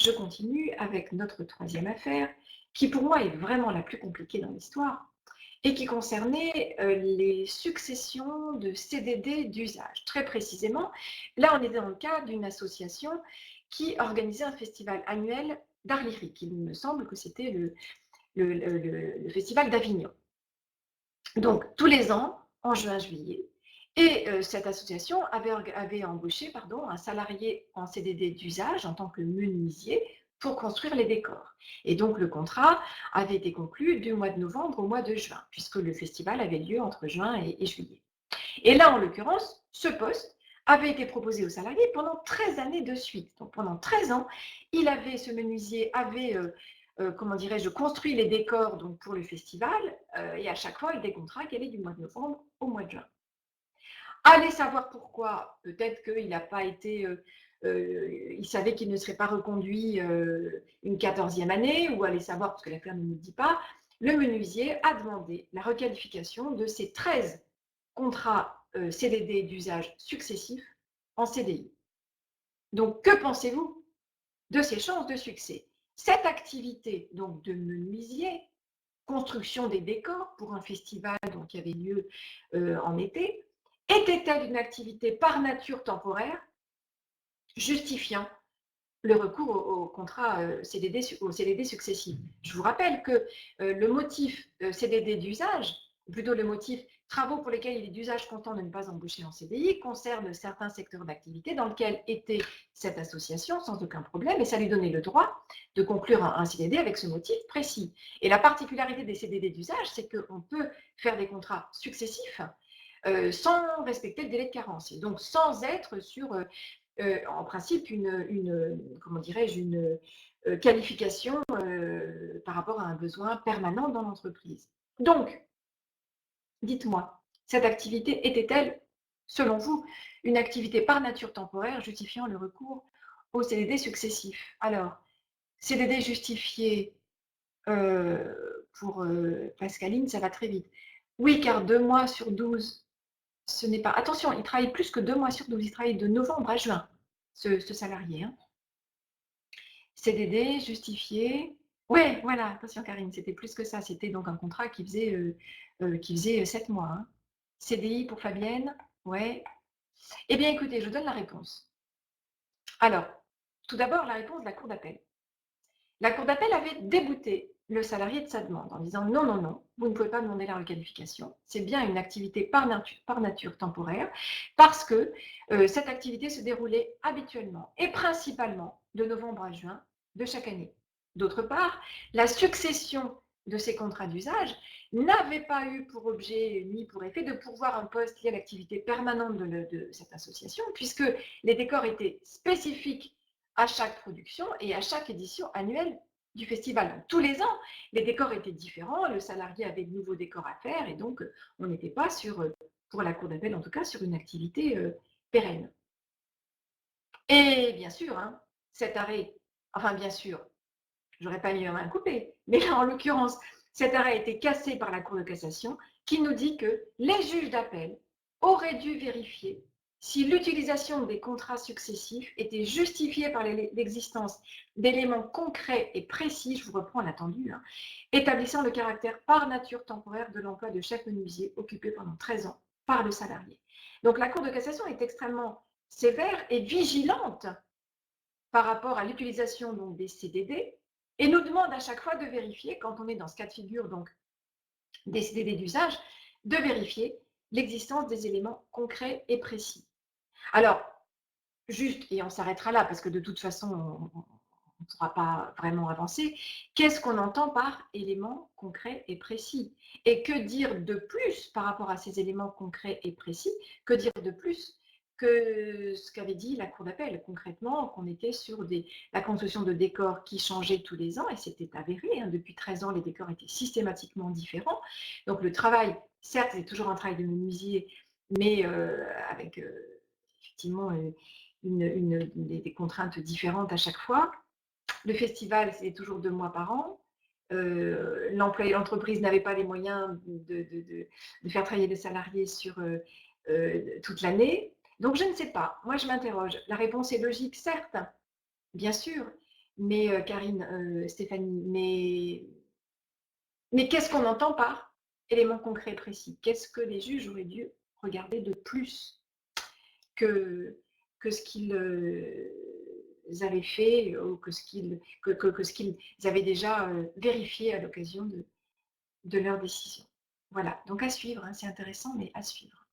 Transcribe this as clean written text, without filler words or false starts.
je continue avec notre troisième affaire, qui pour moi est vraiment la plus compliquée dans l'histoire, et qui concernait les successions de CDD d'usage. Très précisément, là on est dans le cadre d'une association qui organisait un festival annuel d'art lyrique. Il me semble que c'était le festival d'Avignon. Donc tous les ans, en juin-juillet, et cette association avait embauché un salarié en CDD d'usage en tant que menuisier pour construire les décors. Et donc le contrat avait été conclu du mois de novembre au mois de juin, puisque le festival avait lieu entre juin et juillet. Et là, en l'occurrence, ce poste avait été proposé aux salariés pendant 13 années de suite. Donc pendant 13 ans, ce menuisier avait comment dirais-je, construit les décors donc, pour le festival, et à chaque fois, avec des contrats qui allaient du mois de novembre au mois de juin. Allez savoir pourquoi. Peut-être qu'il n'a pas été. Il savait qu'il ne serait pas reconduit une 14e année, ou allez savoir, parce que la firme ne nous dit pas, le menuisier a demandé la requalification de ces 13 contrats CDD d'usage successifs en CDI. Donc, que pensez-vous de ses chances de succès? Cette activité donc de menuisier, construction des décors pour un festival donc, qui avait lieu en été, était-elle une activité par nature temporaire justifiant le recours au contrat CDD, au CDD successif? Je vous rappelle que le motif CDD d'usage, ou plutôt le motif travaux pour lesquels il est d'usage constant de ne pas embaucher en CDI, concerne certains secteurs d'activité dans lesquels était cette association sans aucun problème, et ça lui donnait le droit de conclure un CDD avec ce motif précis. Et la particularité des CDD d'usage, c'est qu'on peut faire des contrats successifs sans respecter le délai de carence, et donc sans être sur en principe comment dirais-je, une qualification par rapport à un besoin permanent dans l'entreprise. Donc, dites-moi, cette activité était-elle, selon vous, une activité par nature temporaire justifiant le recours au CDD successif? Alors, CDD justifié pour Pascaline, ça va très vite. Oui, car 2 mois sur 12, ce n'est pas... Attention, il travaille plus que 2 mois sur 12, il travaille de novembre à juin, ce salarié. Hein. CDD, justifié. Ouais, voilà, attention Karine, c'était plus que ça. C'était donc un contrat qui faisait 7 mois. Hein. CDI pour Fabienne, ouais. Eh bien, écoutez, je vous donne la réponse. Alors, tout d'abord, la réponse de la Cour d'appel. La Cour d'appel avait débouté le salarié de sa demande en disant non, non, non, vous ne pouvez pas demander la requalification. C'est bien une activité par nature temporaire parce que cette activité se déroulait habituellement et principalement de novembre à juin de chaque année. D'autre part, la succession de ces contrats d'usage n'avait pas eu pour objet ni pour effet de pourvoir un poste lié à l'activité permanente de cette association, puisque les décors étaient spécifiques à chaque production et à chaque édition annuelle du festival. Donc, tous les ans, les décors étaient différents, le salarié avait de nouveaux décors à faire, et donc on n'était pas sur, pour la cour d'appel en tout cas, sur une activité pérenne. Et bien sûr, hein, cet arrêt, enfin bien sûr, j'aurais pas mis ma main coupée, mais là, en l'occurrence, cet arrêt a été cassé par la Cour de cassation qui nous dit que les juges d'appel auraient dû vérifier si l'utilisation des contrats successifs était justifiée par l'existence d'éléments concrets et précis, je vous reprends l'attendu, hein, établissant le caractère par nature temporaire de l'emploi de chef menuisier occupé pendant 13 ans par le salarié. Donc la Cour de cassation est extrêmement sévère et vigilante par rapport à l'utilisation donc, des CDD et nous demande à chaque fois de vérifier, quand on est dans ce cas de figure donc, des CDD d'usage, de vérifier l'existence des éléments concrets et précis. Alors, juste, et on s'arrêtera là parce que de toute façon, on ne pourra pas vraiment avancer, qu'est-ce qu'on entend par éléments concrets et précis? Et que dire de plus par rapport à ces éléments concrets et précis? Que dire de plus que ce qu'avait dit la Cour d'appel, concrètement, qu'on était sur la construction de décors qui changeaient tous les ans, et c'était avéré, hein, depuis 13 ans, les décors étaient systématiquement différents. Donc le travail, certes, c'est toujours un travail de menuisier, mais avec effectivement des contraintes différentes à chaque fois. Le festival, c'est toujours 2 mois par an. L'entreprise n'avait pas les moyens de faire travailler les salariés sur toute l'année. Donc, je ne sais pas. Moi, je m'interroge. La réponse est logique, certes, bien sûr. Mais Karine, Stéphanie, mais qu'est-ce qu'on entend par éléments concrets et précis? Qu'est-ce que les juges auraient dû regarder de plus que, que ce qu'ils avaient fait ou que ce qu'ils avaient déjà vérifié à l'occasion de leur décision? Voilà, donc à suivre, hein, c'est intéressant, mais à suivre.